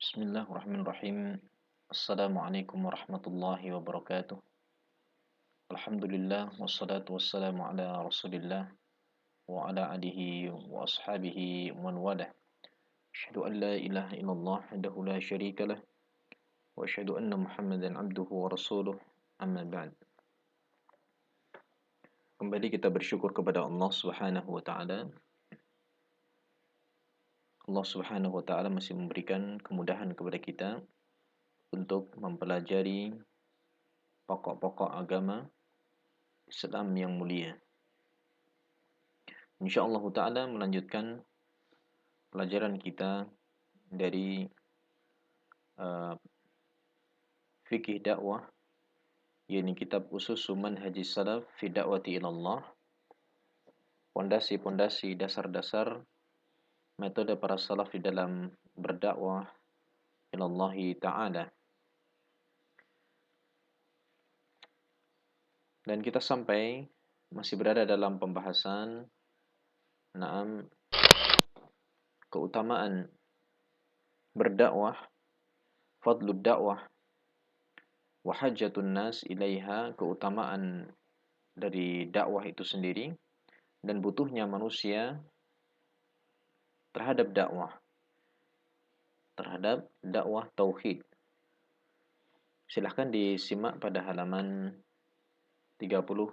Bismillahirrahmanirrahim. Assalamualaikum warahmatullahi wabarakatuh. Alhamdulillah wassalatu wassalamu ala Rasulillah wa ala alihi wa ashabihi man walah. Asyhadu an la ilaha illallah wahdahu la syarika lah wa asyhadu anna Muhammadan abduhu wa rasuluh. Amma ba'd. Kembali kita bersyukur kepada Allah Subhanahu wa taala. Allah Subhanahu wa taala masih memberikan kemudahan kepada kita untuk mempelajari pokok-pokok agama Islam yang mulia. Insyaallah ta'ala melanjutkan pelajaran kita dari fikih dakwah, yakni kitab Usus Manhajis Salaf fi Da'wati ilallah, pondasi-pondasi dasar-dasar metode para salaf di dalam berdakwah ilallahi ta'ala. Dan kita sampai masih berada dalam pembahasan keutamaan berdakwah, fadlud dakwah, wa hajjatun nas ilaiha, keutamaan dari dakwah itu sendiri dan butuhnya manusia terhadap dakwah tauhid. Silahkan disimak pada halaman 34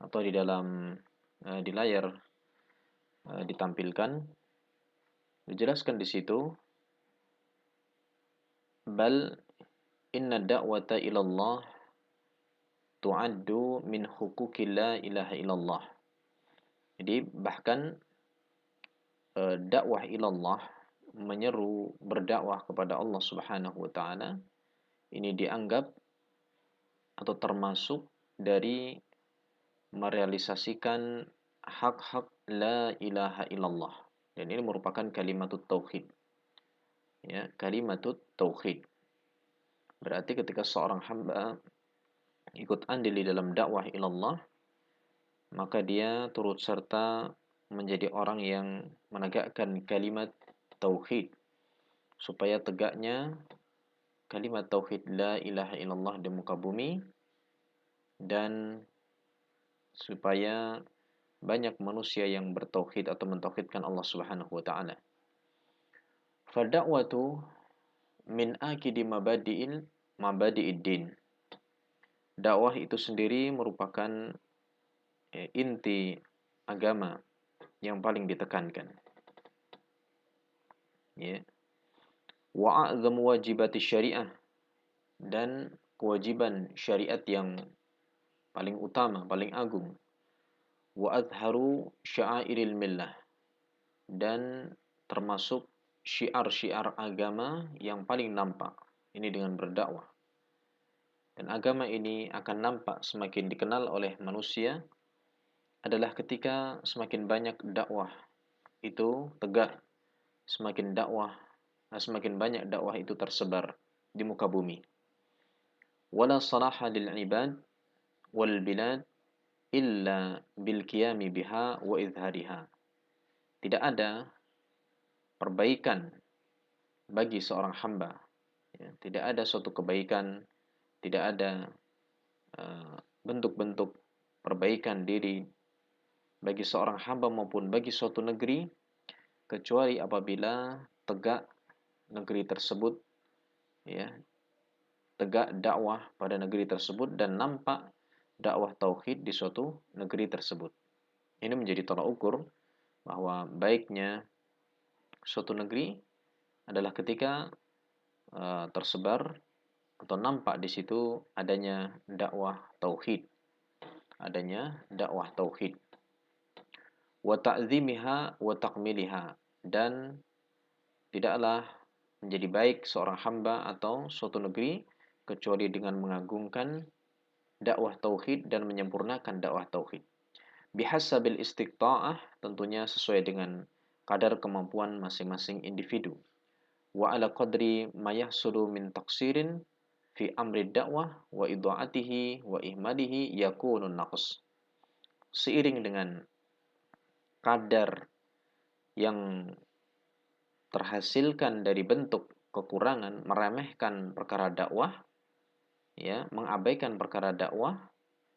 atau di layar ditampilkan. Dijelaskan di situ, bal inna da'wata ilallah tu'addu min huquqi la ilaha illallah. Jadi bahkan dakwah ilallah, menyeru berdakwah kepada Allah Subhanahu wa taala, ini dianggap atau termasuk dari merealisasikan hak-hak la ilaha illallah. Dan ini merupakan kalimatut tauhid. Ya, kalimatut tauhid. Berarti ketika seorang hamba ikut andil di dalam dakwah ilallah, maka dia turut serta menjadi orang yang menegakkan kalimat tauhid, supaya tegaknya kalimat tauhid la ilaha illallah di muka bumi, dan supaya banyak manusia yang bertauhid atau mentauhidkan Allah Subhanahu wa taala. Fada'watu min akidi mabadi'id din. Dakwah itu sendiri merupakan inti agama yang paling ditekankan. Ya. Wa a'zamu wajibati syariah, dan kewajiban syariat yang paling utama, paling agung. Wa adharu sya'airil millah, dan termasuk syiar-syiar agama yang paling nampak. Ini dengan berdakwah. Dan agama ini akan nampak semakin dikenal oleh manusia adalah ketika semakin banyak dakwah itu tegak, semakin banyak dakwah itu tersebar di muka bumi. Wala salaha lil ibad wal bilad illa bil qiyami biha wa izhariha. Tidak ada perbaikan bagi seorang hamba. Ya, tidak ada suatu kebaikan, tidak ada bentuk-bentuk perbaikan diri bagi seorang hamba maupun bagi suatu negeri, kecuali apabila tegak negeri tersebut, ya, tegak dakwah pada negeri tersebut dan nampak dakwah tauhid di suatu negeri tersebut. Ini menjadi tolak ukur bahwa baiknya suatu negeri adalah ketika tersebar atau nampak di situ adanya dakwah tauhid. Wa ta'zimiha wa takmiliha, dan tidaklah menjadi baik seorang hamba atau suatu negeri kecuali dengan mengagungkan dakwah tauhid dan menyempurnakan dakwah tauhid. Bihasabil istiqta'ah, tentunya sesuai dengan kadar kemampuan masing-masing individu. Wa ala qadri ma yahsulu min taqsirin fi amri dakwah wa idha'atihi wa ihmadihi yakunun naqs. Seiring dengan kadar yang terhasilkan dari bentuk kekurangan, meremehkan perkara dakwah, ya, mengabaikan perkara dakwah,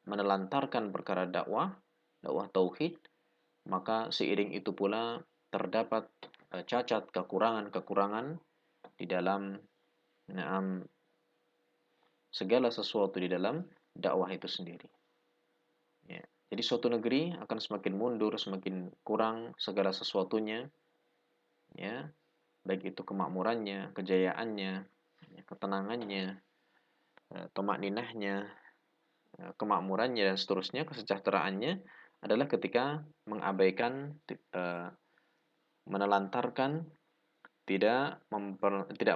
menelantarkan perkara dakwah, dakwah tauhid, maka seiring itu pula terdapat cacat, kekurangan-kekurangan di dalam naam, segala sesuatu di dalam dakwah itu sendiri. Ya. Jadi suatu negeri akan semakin mundur, semakin kurang segala sesuatunya, ya, baik itu kemakmurannya, kejayaannya, ketenangannya, tumakninahnya, kemakmurannya dan seterusnya, kesejahteraannya adalah ketika mengabaikan, menelantarkan, tidak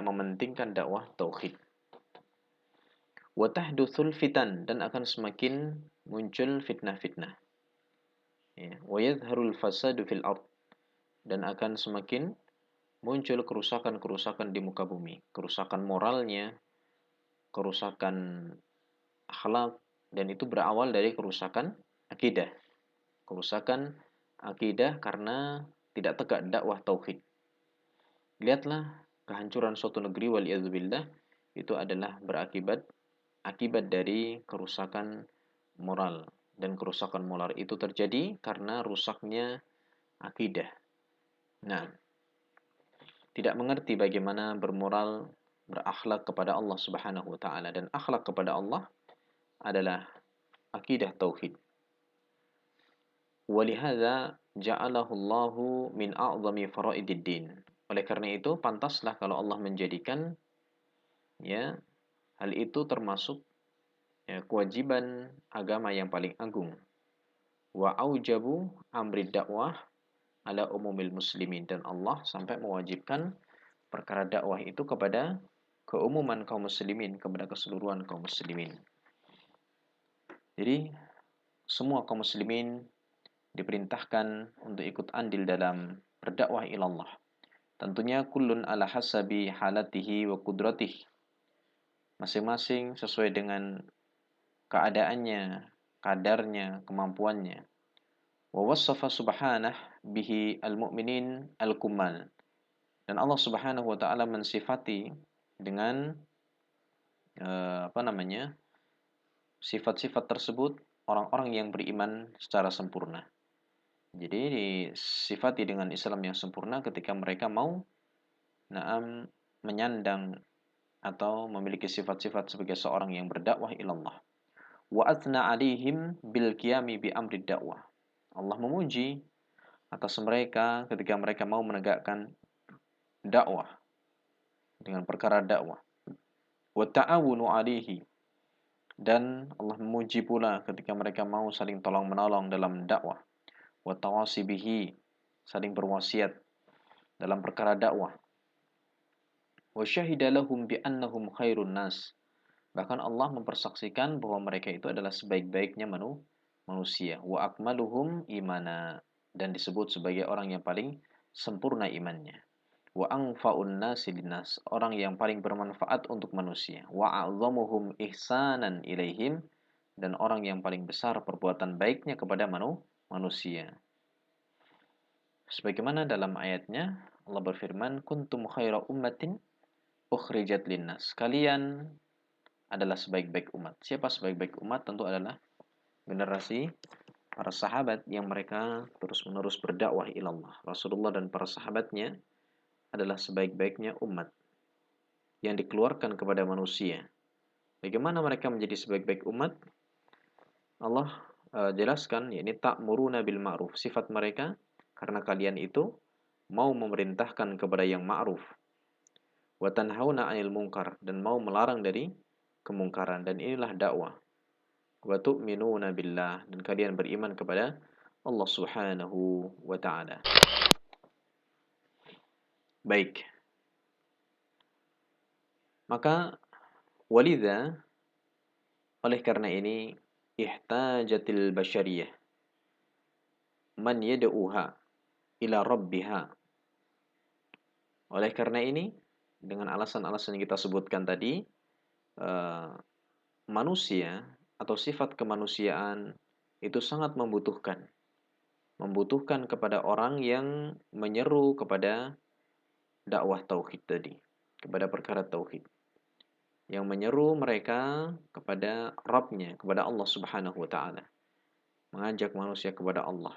mementingkan dakwah tauhid. Wa tahdutsul fitan, dan akan semakin muncul fitnah-fitnah. Ya, wa yadhharul fasadu fil ard, dan akan semakin muncul kerusakan-kerusakan di muka bumi, kerusakan moralnya, kerusakan akhlak, dan itu berawal dari kerusakan akidah. Kerusakan akidah karena tidak tegak dakwah tauhid. Lihatlah kehancuran suatu negeri waliyadzubillah itu adalah akibat dari kerusakan moral, dan kerusakan moral itu terjadi karena rusaknya akidah. Nah, tidak mengerti bagaimana bermoral, berakhlak kepada Allah Subhanahu wa taala, dan akhlak kepada Allah adalah akidah tauhid. Walihada ja'alahu Allahu min a'zami fara'ididdin. Oleh karena itu pantaslah kalau Allah menjadikan, ya, hal itu termasuk, ya, kewajiban agama yang paling agung. Wa aujabu amri dakwah ala umumil muslimin, dan Allah sampai mewajibkan perkara dakwah itu kepada keumuman kaum muslimin, kepada keseluruhan kaum muslimin. Jadi semua kaum muslimin diperintahkan untuk ikut andil dalam berdakwah ilallah. Tentunya kullun ala hasabi halatihi wa qudratih. Masing-masing sesuai dengan keadaannya, kadarnya, kemampuannya. Wa wassafa subhanah bihi al-mu'minin al-kummal. Dan Allah Subhanahu wa taala mensifati dengan sifat-sifat tersebut orang-orang yang beriman secara sempurna. Jadi disifati dengan Islam yang sempurna ketika mereka mau menyandang atau memiliki sifat-sifat sebagai seorang yang berdakwah ilallah. Wa athna alaihim bil qiyami bi amri dakwah. Allah memuji atas mereka ketika mereka mau menegakkan dakwah dengan perkara dakwah. Wa ta'awunu alaihi, dan Allah memuji pula ketika mereka mau saling tolong-menolong dalam dakwah. Wa tawasi bihi, saling berwasiat dalam perkara dakwah. Wa syahida lahum bi annahum khairun nas. Bahkan Allah mempersaksikan bahwa mereka itu adalah sebaik-baiknya manusia. Wa akmaluhum imana, dan disebut sebagai orang yang paling sempurna imannya. Wa anfa'un nasi linnas, orang yang paling bermanfaat untuk manusia. Wa a'zamuhum ihsanan ilaihim, dan orang yang paling besar perbuatan baiknya kepada manusia. Sebagaimana dalam ayatnya Allah berfirman, kuntum khaira ummatin ukhrijat linnas. Kalian adalah sebaik-baik umat. Siapa sebaik-baik umat? Tentu adalah generasi para sahabat yang mereka terus-menerus berdakwah ilallah. Rasulullah dan para sahabatnya adalah sebaik-baiknya umat yang dikeluarkan kepada manusia. Bagaimana mereka menjadi sebaik-baik umat? Allah jelaskan, yakni ta'muruna bil ma'ruf. Sifat mereka, karena kalian itu mau memerintahkan kepada yang ma'ruf. Wa tanhauna 'anil munkar, dan mau melarang dari kemungkaran, dan inilah dakwah. Wa tu'minuna billah, dan kalian beriman kepada Allah Subhanahu wa taala. Baik. Maka walidha, oleh karena ini, ihtajatil basyariyah man yad'uha ila rabbiha. Oleh karena ini, dengan alasan-alasan yang kita sebutkan tadi, manusia atau sifat kemanusiaan itu sangat membutuhkan kepada orang yang menyeru kepada dakwah tauhid tadi, kepada perkara tauhid, yang menyeru mereka kepada Rabbnya, kepada Allah Subhanahu wa taala, mengajak manusia kepada Allah.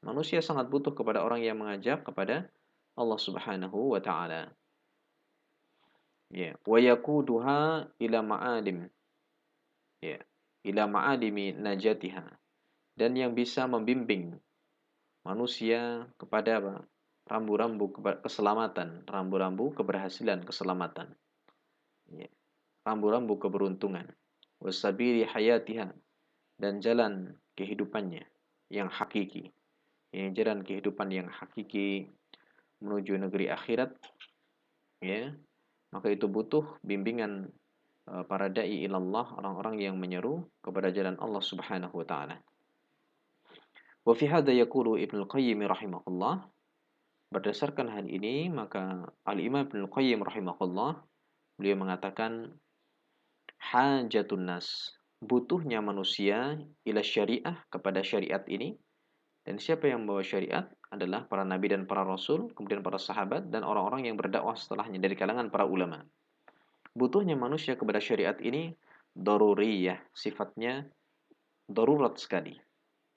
Manusia sangat butuh kepada orang yang mengajak kepada Allah Subhanahu wa taala. Ya, wa yaquduha ila ma'alim. Ya, ila ma'alimi najatiha, dan yang bisa membimbing manusia kepada apa? Rambu-rambu keselamatan, rambu-rambu keberhasilan, keselamatan. Ya, rambu-rambu keberuntungan. Wasabili hayatiha, dan jalan kehidupannya yang hakiki. Yang jalan kehidupan yang hakiki menuju negeri akhirat, ya. Maka itu butuh bimbingan para dai ilallah, orang-orang yang menyeru kepada jalan Allah Subhanahu wa taala. Wa fi hadza yaqulu Ibnu Qayyim rahimahullah, berdasarkan hal ini maka Al-Imam Ibnu Qayyim rahimahullah, beliau mengatakan hajatun nas, butuhnya manusia ila syariah, kepada syariat ini. Dan siapa yang membawa syariat adalah para nabi dan para rasul, kemudian para sahabat dan orang-orang yang berdakwah setelahnya dari kalangan para ulama. Butuhnya manusia kepada syariat ini daruriyah, sifatnya darurat sekali.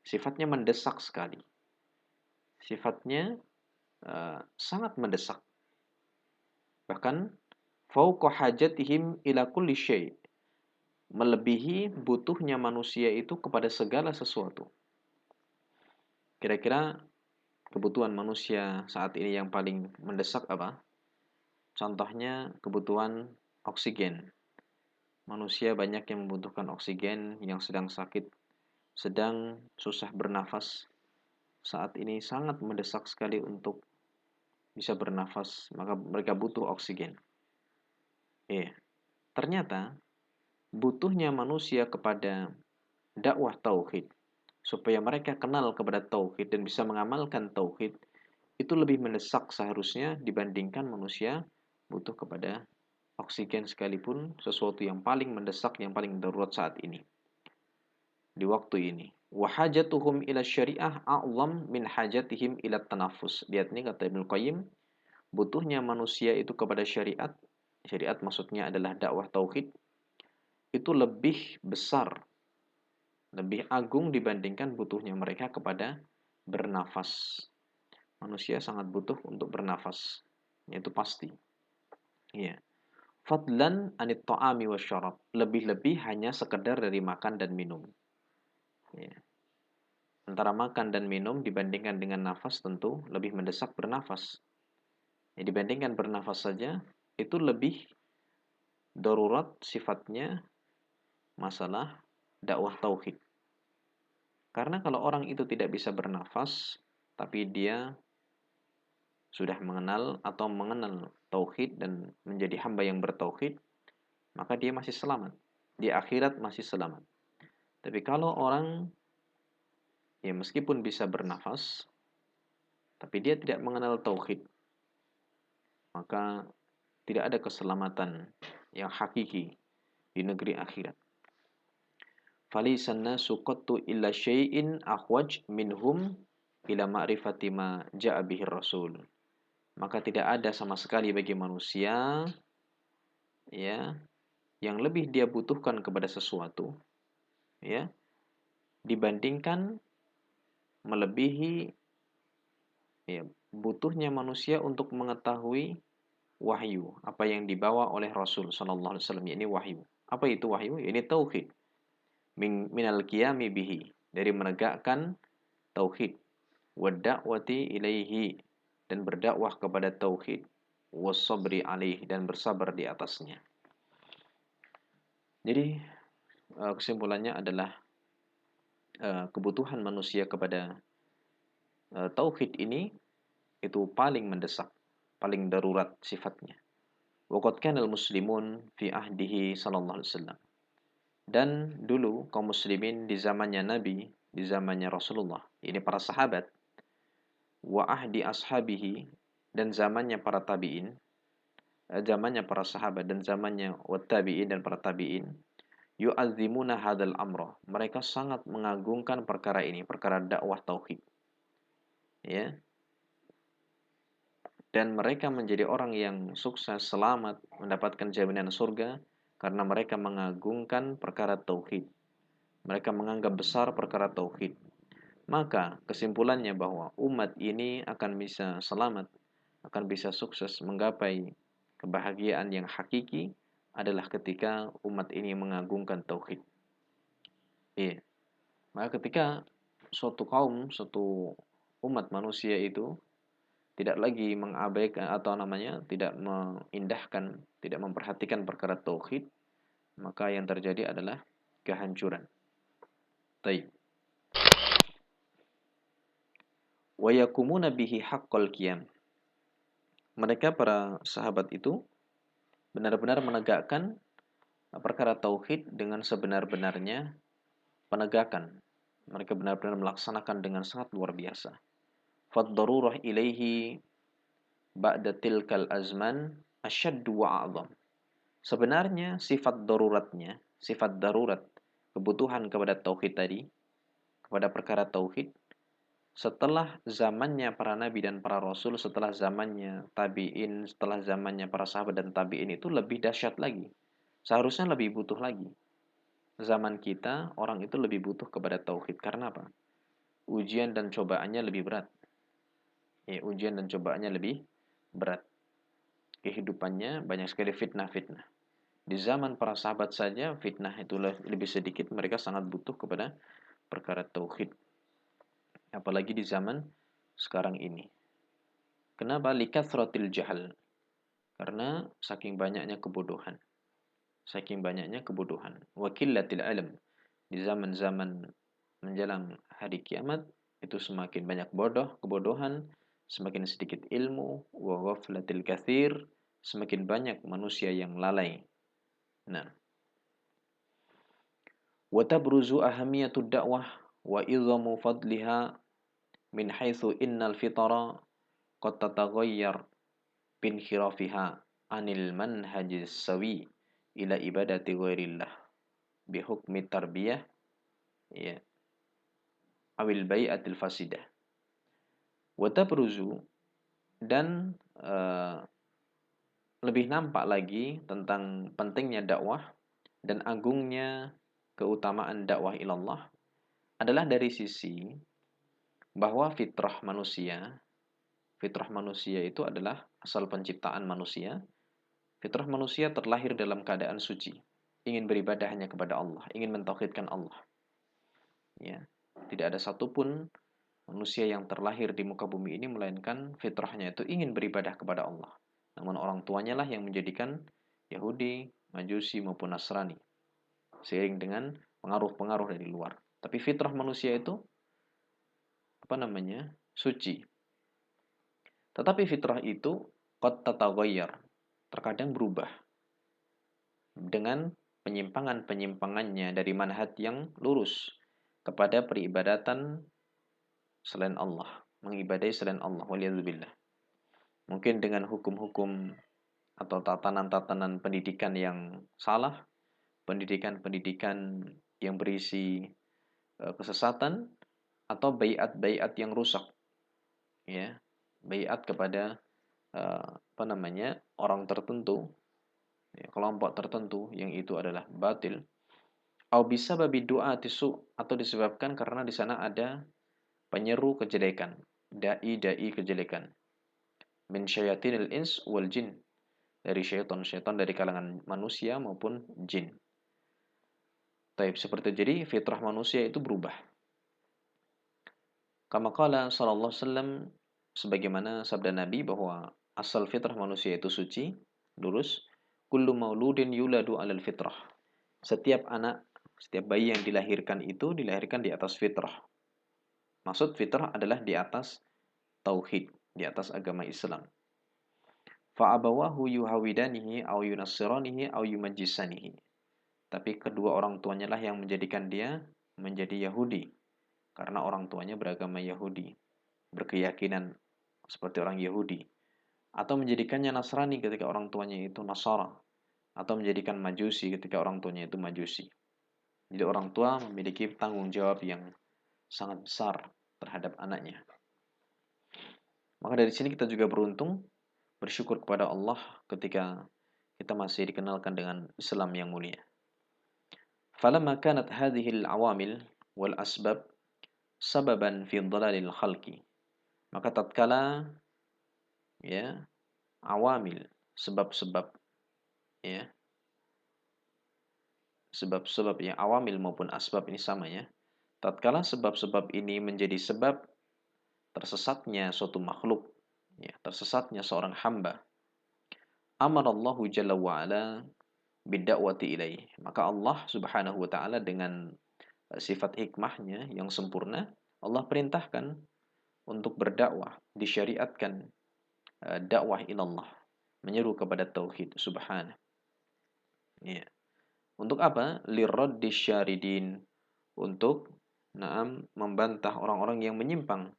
Sifatnya mendesak sekali. Sifatnya sangat mendesak. Bahkan fauqa hajatihim ila kulli syai', melebihi butuhnya manusia itu kepada segala sesuatu. Kira-kira kebutuhan manusia saat ini yang paling mendesak apa? Contohnya kebutuhan oksigen. Manusia banyak yang membutuhkan oksigen, yang sedang sakit, sedang susah bernafas. Saat ini sangat mendesak sekali untuk bisa bernafas, maka mereka butuh oksigen. Ternyata butuhnya manusia kepada dakwah tauhid, supaya mereka kenal kepada tauhid dan bisa mengamalkan tauhid, itu lebih mendesak seharusnya dibandingkan manusia butuh kepada oksigen, sekalipun sesuatu yang paling mendesak, yang paling darurat saat ini, di waktu ini. Wa hajatuhum ila syariah a'zam min hajatihim ila tanafus. Lihat nih kata Ibnu Qayyim, butuhnya manusia itu kepada syariat, syariat maksudnya adalah dakwah tauhid, itu lebih besar, lebih agung dibandingkan butuhnya mereka kepada bernafas. Manusia sangat butuh untuk bernafas, itu pasti. Iya. Fadlan anit ta'ami wasyarab, lebih-lebih hanya sekedar dari makan dan minum. Ya. Antara makan dan minum dibandingkan dengan nafas tentu lebih mendesak bernafas. Ya, dibandingkan bernafas saja itu lebih darurat sifatnya masalah dakwah tauhid. Karena kalau orang itu tidak bisa bernafas, tapi dia sudah mengenal atau mengenal tauhid dan menjadi hamba yang bertauhid, maka dia masih selamat. Di akhirat masih selamat. Tapi kalau orang ya meskipun bisa bernafas, tapi dia tidak mengenal tauhid, maka tidak ada keselamatan yang hakiki di negeri akhirat. Falisan nasu qattu illa syai'in ahwaj minhum ila ma'rifati ma ja'a bihi rasul. Maka tidak ada sama sekali bagi manusia ya yang lebih dia butuhkan kepada sesuatu ya dibandingkan melebihi ya butuhnya manusia untuk mengetahui wahyu, apa yang dibawa oleh Rasul sallallahu alaihi wasallam, ini wahyu. Apa itu wahyu? Ini tauhid. Minal qiyami bihi, dari menegakkan tauhid, wa da'wati ilaihi, dan berdakwah kepada tauhid, was-sabri alaihi, dan bersabar di atasnya. Jadi kesimpulannya adalah kebutuhan manusia kepada tauhid ini itu paling mendesak, paling darurat sifatnya. Waqad kana al-muslimun fi ahdihi sallallahu alaihi wasallam. Dan dulu kaum muslimin di zamannya Nabi, di zamannya Rasulullah, ini para sahabat, wa ahdi ashabihi, dan zamannya para tabi'in, zamannya para sahabat dan zamannya wat tabi'in dan para tabi'in, yu'azzimuna hadzal amra. Mereka sangat mengagungkan perkara ini, perkara dakwah tauhid. Ya. dan mereka menjadi orang yang sukses, selamat, mendapatkan jaminan surga karena mereka mengagungkan perkara tauhid. Mereka menganggap besar perkara tauhid. Maka kesimpulannya bahwa umat ini akan bisa selamat, akan bisa sukses menggapai kebahagiaan yang hakiki adalah ketika umat ini mengagungkan tauhid. Iya. Maka ketika suatu kaum, suatu umat manusia itu tidak lagi mengabaikan atau namanya tidak mengindahkan, tidak memperhatikan perkara tauhid, maka yang terjadi adalah kehancuran. Baik. Wa yakumuna bihi haqqal qiyam. Mereka para sahabat itu benar-benar menegakkan perkara tauhid dengan sebenar-benarnya penegakan. Mereka benar-benar melaksanakan dengan sangat luar biasa. Fad-darurah ilaihi ba'da tilkal azman asyaddu wa a'zam. Sebenarnya sifat daruratnya, sifat darurat, kebutuhan kepada tauhid tadi, kepada perkara tauhid, setelah zamannya para nabi dan para rasul, setelah zamannya tabi'in, setelah zamannya para sahabat dan tabi'in itu lebih dahsyat lagi. Seharusnya lebih butuh lagi. Zaman kita, orang itu lebih butuh kepada tauhid. Karena apa? Ujian dan cobaannya lebih berat. Ya, ujian dan cobaannya lebih berat. Kehidupannya banyak sekali fitnah-fitnah. Di zaman para sahabat saja fitnah itu lebih sedikit, mereka sangat butuh kepada perkara tauhid. Apalagi di zaman sekarang ini. Kenapa? Likathratil jahal. Karena saking banyaknya kebodohan. Saking banyaknya kebodohan. Wa qillatil ilm. Di zaman-zaman menjelang hari kiamat itu semakin banyak kebodohan, semakin sedikit ilmu, wa ghaflatil katsir, semakin banyak manusia yang lalai. Nah, wa tabruzu ahamiyatud da'wah wa idhamu fadliha min haitsu innal fitara qad tataghayyar bin khirafiha anil manhajis sawi ila ibadati ghairillah bi hukmi tarbiyah ya awil bai'atil fasidah. Wa tabruzu dan lebih nampak lagi tentang pentingnya dakwah dan agungnya keutamaan dakwah ilallah adalah dari sisi bahwa fitrah manusia itu adalah asal penciptaan manusia. Fitrah manusia terlahir dalam keadaan suci, ingin beribadah hanya kepada Allah, ingin mentauhidkan Allah. Ya, tidak ada satupun manusia yang terlahir di muka bumi ini melainkan fitrahnya itu ingin beribadah kepada Allah. Namun orang tuanya lah yang menjadikan Yahudi, Majusi maupun Nasrani. Seiring dengan pengaruh-pengaruh dari luar. Tapi fitrah manusia itu suci. Tetapi fitrah itu qad tataghayyar, terkadang berubah dengan penyimpangan-penyimpangannya dari manhaj yang lurus kepada peribadatan selain Allah, mengibadai selain Allah, waliyadzubillah. Mungkin dengan hukum-hukum atau tatanan-tatanan pendidikan yang salah, pendidikan-pendidikan yang berisi kesesatan, atau baiat-baiat yang rusak. Ya, baiat kepada orang tertentu, ya, kelompok tertentu yang itu adalah batil. Au bisa babi doa tisu, atau disebabkan karena di sana ada penyeru kejelekan, dai kejelekan. Min syayatinil ins wal jin, dari syaitan-syaitan dari kalangan manusia maupun jin. Taib, seperti jadi fitrah manusia itu berubah. Kama qala sallallahu alaihi wasallam, sebagaimana sabda Nabi bahwa asal fitrah manusia itu suci, lurus. Kullu mauludin yuladu 'alal fitrah. Setiap anak, setiap bayi yang dilahirkan itu dilahirkan di atas fitrah. Maksud fitrah adalah di atas tauhid, di atas agama Islam. Fa'abawahu yuhawidanihi au yunassiranihi au yumajjisanihi. Tapi kedua orang tuanya lah yang menjadikan dia menjadi Yahudi. Karena orang tuanya beragama Yahudi, berkeyakinan seperti orang Yahudi. Atau menjadikannya Nasrani ketika orang tuanya itu Nasara. Atau menjadikan Majusi ketika orang tuanya itu Majusi. Jadi orang tua memiliki tanggung jawab yang sangat besar terhadap anaknya. Maka dari sini kita juga beruntung bersyukur kepada Allah ketika kita masih dikenalkan dengan Islam yang mulia. Falamma kanat hadhihi al-awamil wal asbab sababan fi dhalalil khalqi. Maka tatkala ya awamil, sebab-sebab, ya sebab-sebab ya, awamil maupun asbab ini sama ya. Tatkala sebab-sebab ini menjadi sebab tersesatnya suatu makhluk, ya, tersesatnya seorang hamba, amarallahu jalla wa ala bidda'wati ilaih. Maka Allah Subhanahu wa taala dengan sifat hikmahnya yang sempurna, Allah perintahkan untuk berdakwah, disyariatkan dakwah ilallah, menyeru kepada tauhid subhanahu. Ya. Untuk apa? Lirraddi syaridin, untuk membantah orang-orang yang menyimpang,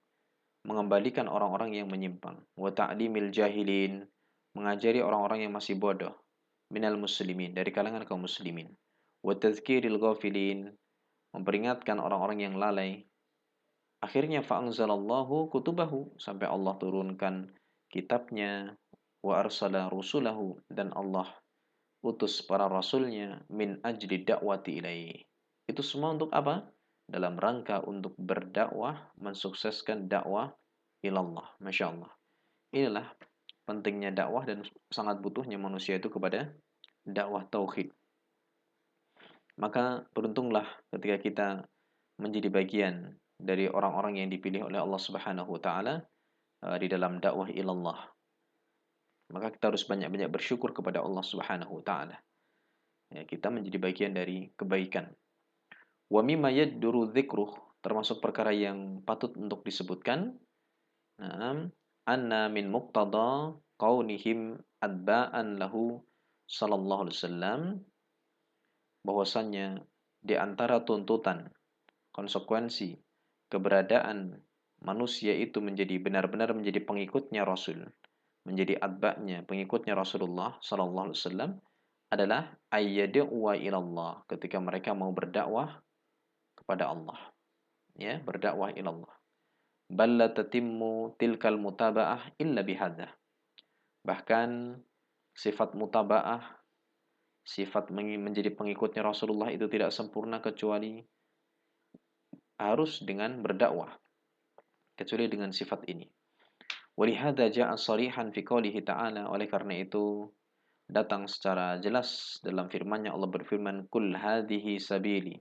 mengembalikan orang-orang yang menyimpang. Wa ta'limil jahilin, mengajari orang-orang yang masih bodoh. Minal muslimin, dari kalangan kaum muslimin. Wa tadhkiril ghafilin, memperingatkan orang-orang yang lalai. Akhirnya fa'anzalallahu kutubahu, sampai Allah turunkan kitabnya, wa arsala rusulahu, dan Allah utus para rasulnya, min ajli da'wati ilaih. Itu semua untuk apa? Dalam rangka untuk berdakwah, mensukseskan dakwah ilallah. Masya Allah. Inilah pentingnya dakwah dan sangat butuhnya manusia itu kepada dakwah tauhid. Maka beruntunglah ketika kita menjadi bagian dari orang-orang yang dipilih oleh Allah Subhanahu wa taala di dalam dakwah ilallah. Maka kita harus banyak-banyak bersyukur kepada Allah Subhanahu wa taala. Ya, kita menjadi bagian dari kebaikan. Wa mimma yadduru dzikruh, termasuk perkara yang patut untuk disebutkan. Anna min muqtada qaunihim adba'an lahu sallallahu alaihi wasallam, bahwasannya di antara tuntutan, konsekuensi keberadaan manusia itu menjadi benar-benar menjadi pengikutnya Rasul, menjadi atba'nya, pengikutnya Rasulullah sallallahu alaihi wasallam, adalah ayyad'u ilallah, ketika mereka mau berdakwah kepada Allah, ya, berdakwah ilallah. Bal la tatimmu tilkal mutaba'ah illa bihadza. Bahkan sifat mutaba'ah, sifat menjadi pengikutnya Rasulullah itu tidak sempurna kecuali harus dengan berdakwah, kecuali dengan sifat ini. Walihada ja'a sharihan fi qoulihi ta'ala, oleh karena itu datang secara jelas dalam firman-Nya, Allah berfirman, "Kul hadhihi sabili."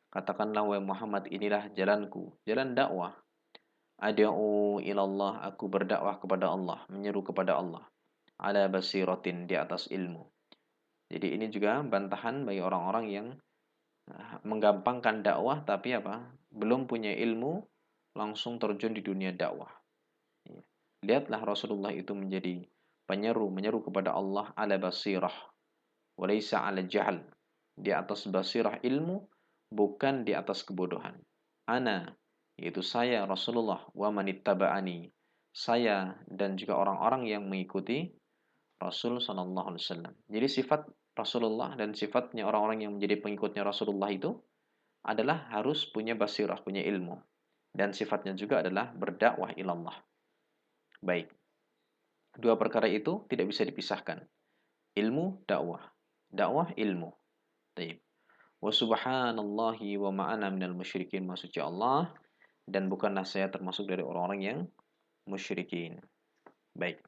Katakanlah wahai Muhammad, inilah jalanku, jalan dakwah. Ad'u ilallah, aku berdakwah kepada Allah, menyeru kepada Allah. Ala basiratin, di atas ilmu. Jadi ini juga bantahan bagi orang-orang yang menggampangkan dakwah tapi apa? Belum punya ilmu, langsung terjun di dunia dakwah. Lihatlah Rasulullah itu menjadi penyeru, menyeru kepada Allah ala basirah, walaysa ala jahal, di atas basirah ilmu, bukan di atas kebodohan. Ana, yaitu saya Rasulullah, wa manittaba'ani, saya dan juga orang-orang yang mengikuti Rasul sallallahu alaihi wasallam. Jadi sifat Rasulullah dan sifatnya orang-orang yang menjadi pengikutnya Rasulullah itu adalah harus punya basirah, punya ilmu. Dan sifatnya juga adalah berdakwah ilallah. Baik. Dua perkara itu tidak bisa dipisahkan. Ilmu, dakwah. Dakwah, ilmu. Baik. Wa subhanallahi wa ma'ana minal musyrikin, maksudnya Allah, dan bukanlah saya termasuk dari orang-orang yang musyrikin. Baik.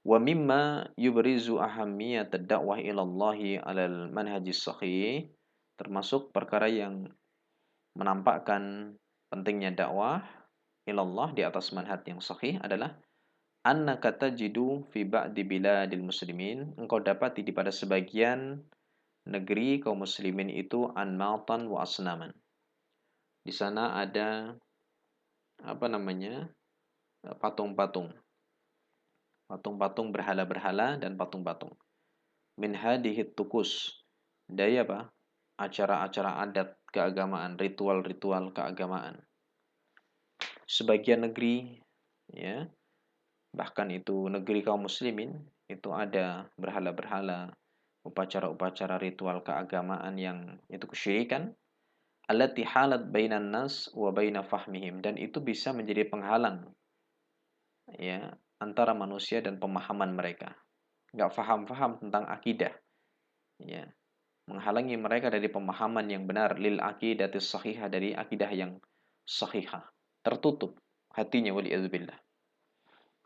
Wa mimma yubrizu ahammiyat ad-da'wah ila Allah 'alal manhajis sahih, termasuk perkara yang menampakkan pentingnya dakwah ilallah di atas manhaj yang sahih adalah annaka tajidu fi ba'di biladil muslimin, engkau dapati di pada sebagian negeri kaum muslimin itu anmatan wa asnaman. Di sana ada patung-patung. Patung-patung berhala-berhala dan patung-patung. Min hadhihi tukus, dari apa? Acara-acara adat keagamaan, ritual-ritual keagamaan. Sebagian negeri, ya, bahkan itu negeri kaum muslimin, itu ada berhala-berhala, upacara-upacara ritual keagamaan yang itu kesyirikan, allati halat bainan nas wa baina fahmihim, dan itu bisa menjadi penghalang, ya, antara manusia dan pemahaman mereka. Nggak faham-faham tentang akidah. Ya, menghalangi mereka dari pemahaman yang benar lil aqidatis sahihah, dari akidah yang sahihah. Tertutup hatinya, waliyadzubillah.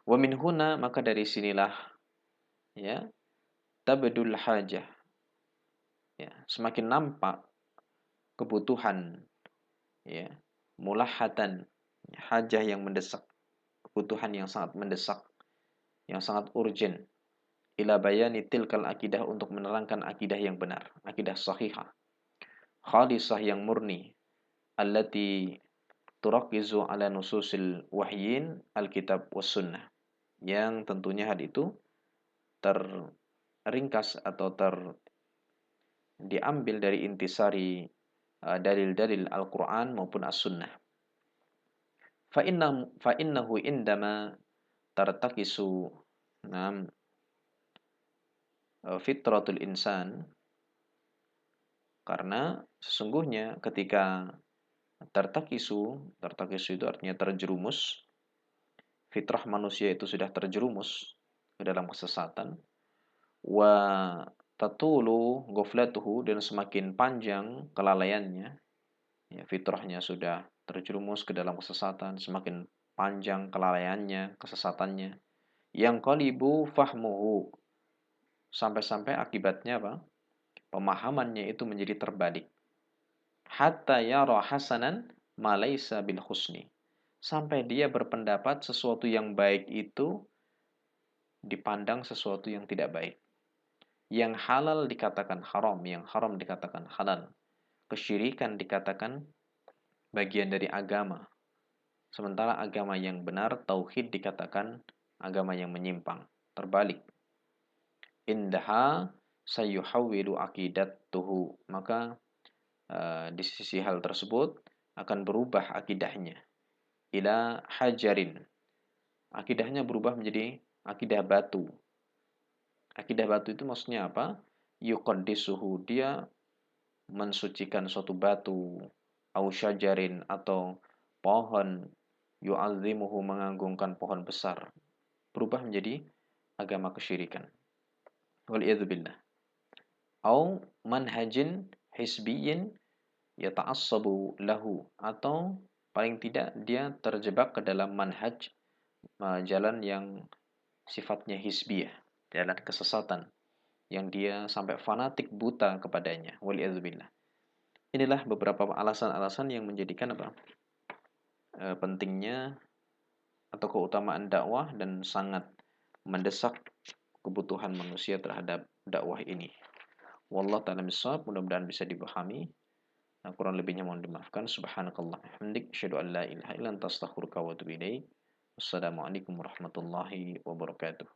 Wa min huna, maka dari sinilah ya tabdul hajah, ya semakin nampak kebutuhan, ya mulahatan, hajah yang mendesak, kebutuhan yang sangat mendesak, yang sangat urgent, ila bayani tilkal akidah, untuk menerangkan akidah yang benar, akidah sahihah, khalisah yang murni, allati turakizu ala nususil wahyin alkitab was sunnah, yang tentunya hal itu terringkas atau diambil dari intisari dalil-dalil Al-Quran maupun As-Sunnah. Fa'innahu indama tartakisu nam fitratul insan, karena sesungguhnya ketika tartakisu itu artinya terjerumus, fitrah manusia itu sudah terjerumus ke dalam kesesatan, wa tatulu ghaflatuhu, dan semakin panjang kelalaiannya, ya, fitrahnya sudah terjerumus ke dalam kesesatan, semakin panjang kelalaiannya, kesesatannya, yang qalibu fahmuhu, sampai-sampai akibatnya apa? Pemahamannya itu menjadi terbalik. Hatta yara hasanan ma laisa bil husni, sampai dia berpendapat sesuatu yang baik itu dipandang sesuatu yang tidak baik. Yang halal dikatakan haram, yang haram dikatakan halal. Kesyirikan dikatakan bagian dari agama. Sementara agama yang benar, tauhid, dikatakan agama yang menyimpang. Terbalik. Indaha sayuhawwilu tuhu. Maka di sisi hal tersebut akan berubah akidahnya. Ila hajarin. Akidahnya berubah menjadi akidah batu. Akidah batu itu maksudnya apa? Yuqaddisuhu, dia mensucikan suatu batu, au syajarin, atau pohon, yu'azzimuhu, mengagungkan pohon besar, berubah menjadi agama kesyirikan. Waliyadzubillah. Au manhajin hisbiyin yata'assabu lahu, atau paling tidak dia terjebak ke dalam manhaj, jalan yang sifatnya hisbiyah, jalan kesesatan, yang dia sampai fanatik buta kepadanya. Waliyadzubillah. Inilah beberapa alasan-alasan yang menjadikan apa? Pentingnya atau keutamaan dakwah, dan sangat mendesak kebutuhan manusia terhadap dakwah ini. Wallahu ta'ala bishawab, mudah-mudahan bisa dipahami. Nah, kurang lebihnya mohon dimaafkan. Subhanakallah hamdik, asyhadu an la ilaha illa anta, astaghfiruka wa atubu ilaik. Wassalamualaikum warahmatullahi wabarakatuh.